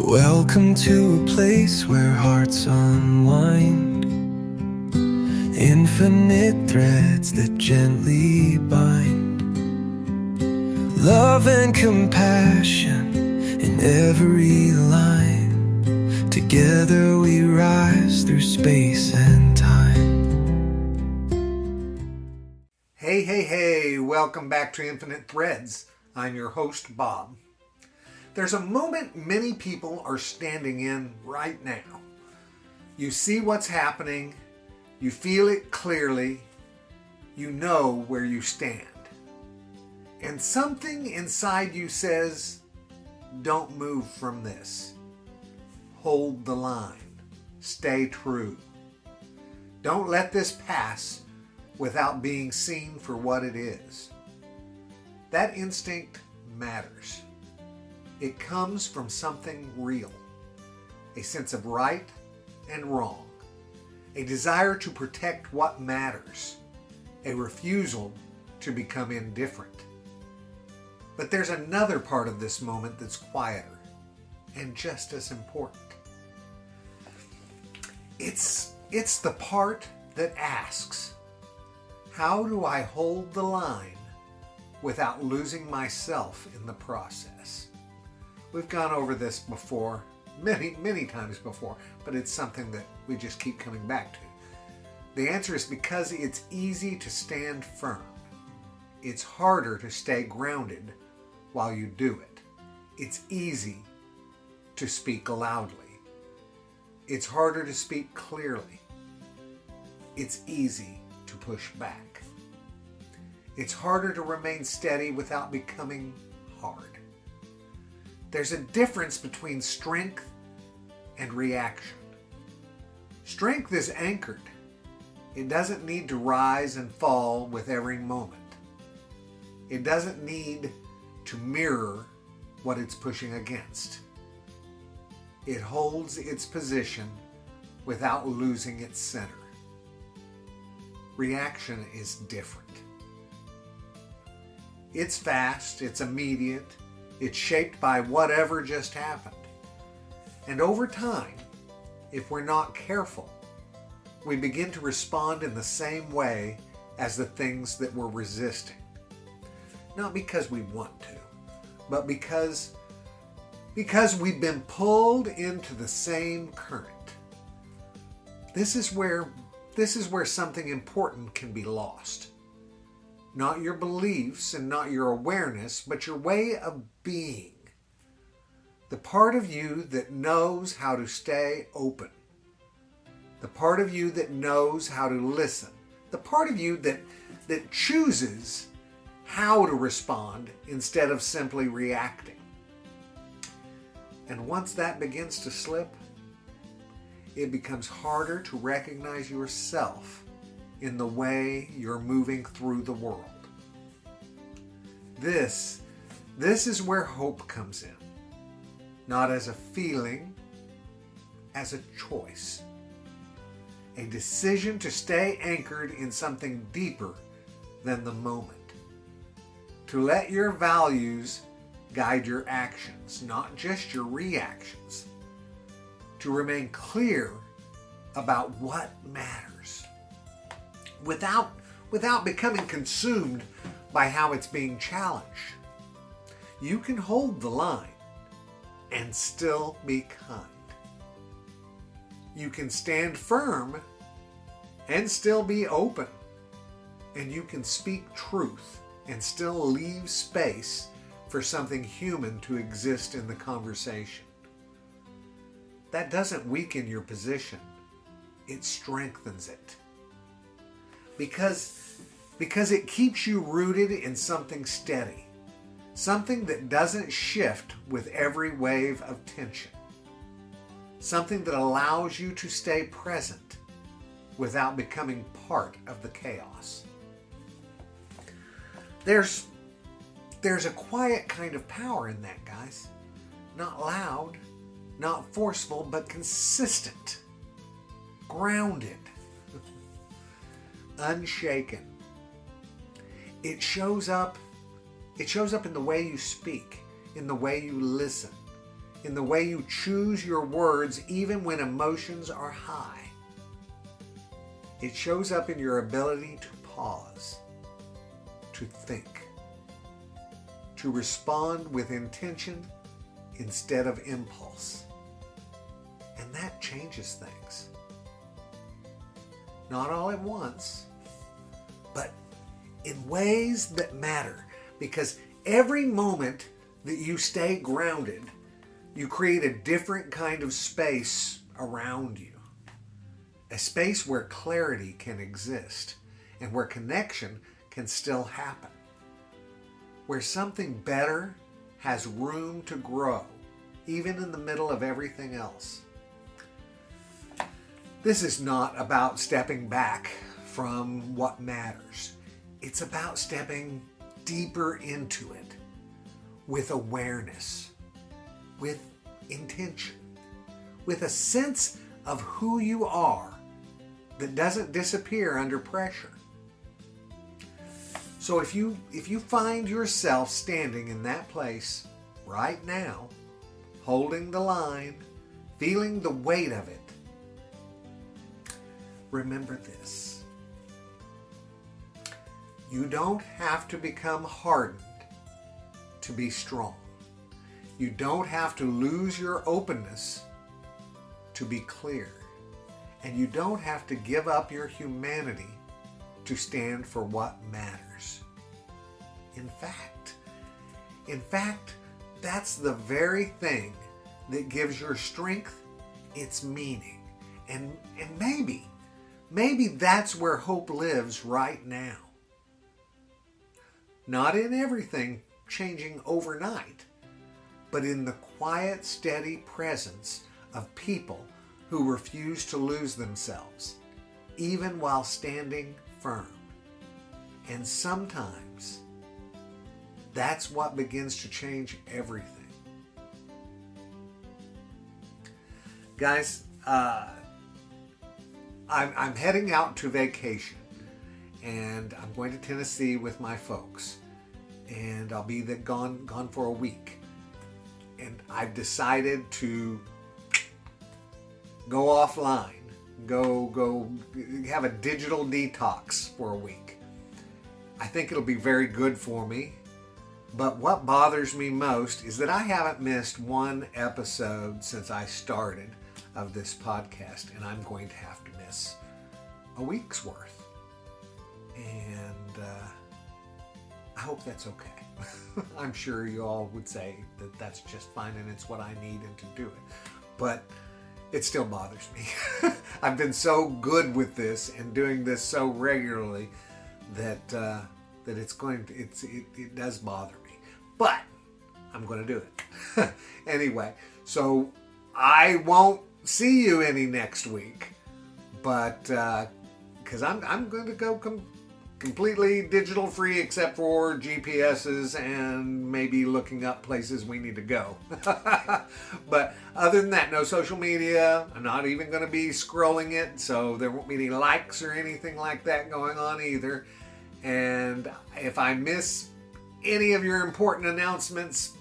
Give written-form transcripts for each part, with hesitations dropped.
Welcome to a place where hearts unwind, infinite threads that gently bind, love and compassion in every line. Together we rise through space and time. Hey, welcome back to Infinite Threads. I'm your host, Bob. There's a moment many people are standing in right now. You see what's happening, you feel it clearly, you know where you stand. And something inside you says, don't move from this. Hold the line. Stay true. Don't let this pass without being seen for what it is. That instinct matters. It comes from something real, a sense of right and wrong, a desire to protect what matters, a refusal to become indifferent. But there's another part of this moment that's quieter and just as important. It's the part that asks, how do I hold the line without losing myself in the process? We've gone over this before, many times before, but it's something that we just keep coming back to. The answer is because it's easy to stand firm. It's harder to stay grounded while you do it. It's easy to speak loudly. It's harder to speak clearly. It's easy to push back. It's harder to remain steady without becoming hard. There's a difference between strength and reaction. Strength is anchored. It doesn't need to rise and fall with every moment. It doesn't need to mirror what it's pushing against. It holds its position without losing its center. Reaction is different. It's fast, it's immediate, it's shaped by whatever just happened. And over time, if we're not careful, we begin to respond in the same way as the things that we're resisting. Not because we want to, but because we've been pulled into the same current. This is where something important can be lost. Not your beliefs and not your awareness, but your way of being. The part of you that knows how to stay open. The part of you that knows how to listen. The part of you that chooses how to respond instead of simply reacting. And once that begins to slip, it becomes harder to recognize yourself in the way you're moving through the world. This is where hope comes in. Not as a feeling, as a choice. A decision to stay anchored in something deeper than the moment. To let your values guide your actions, not just your reactions. To remain clear about what matters. Without becoming consumed by how it's being challenged. You can hold the line and still be kind. You can stand firm and still be open. And you can speak truth and still leave space for something human to exist in the conversation. That doesn't weaken your position. It strengthens it. Because it keeps you rooted in something steady. Something that doesn't shift with every wave of tension. Something that allows you to stay present without becoming part of the chaos. There's a quiet kind of power in that, guys. Not loud, not forceful, but consistent. Grounded. Unshaken. It shows up in the way you speak, in the way you listen, in the way you choose your words even when emotions are high. It shows up in your ability to pause, to think, to respond with intention instead of impulse. And that changes things. Not all at once, but in ways that matter. Because every moment that you stay grounded, you create a different kind of space around you. A space where clarity can exist and where connection can still happen. Where something better has room to grow, even in the middle of everything else. This is not about stepping back from what matters. It's about stepping deeper into it with awareness, with intention, with a sense of who you are that doesn't disappear under pressure. So if you find yourself standing in that place right now, holding the line, feeling the weight of it, remember this. You don't have to become hardened to be strong. You don't have to lose your openness to be clear. And you don't have to give up your humanity to stand for what matters. In fact, that's the very thing that gives your strength its meaning. And maybe that's where hope lives right now. Not in everything changing overnight, but in the quiet, steady presence of people who refuse to lose themselves, even while standing firm. And sometimes that's what begins to change everything. Guys, I'm heading out to vacation, and I'm going to Tennessee with my folks, and I'll be gone for a week. And I've decided to go offline, go have a digital detox for a week. I think it'll be very good for me. But what bothers me most is that I haven't missed one episode since I started of this podcast, and I'm going to have to miss a week's worth. And I hope that's okay. I'm sure you all would say that that's just fine and it's what I need and to do it. But it still bothers me. I've been so good with this and doing this so regularly that it does bother me. But I'm going to do it. Anyway, so I won't see you any next week, but because I'm going to go completely digital free except for GPSs and maybe looking up places we need to go. But other than that, no social media. I'm not even going to be scrolling it, so there won't be any likes or anything like that going on either. And if I miss any of your important announcements,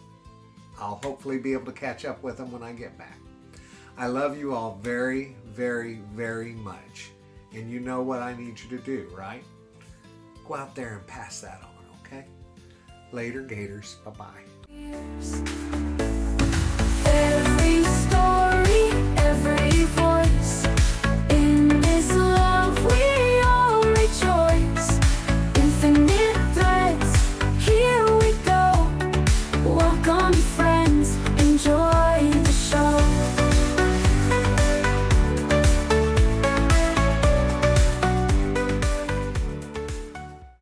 I'll hopefully be able to catch up with them when I get back. I love you all very, very, very much. And you know what I need you to do, right? Go out there and pass that on, okay? Later, Gators. Bye-bye.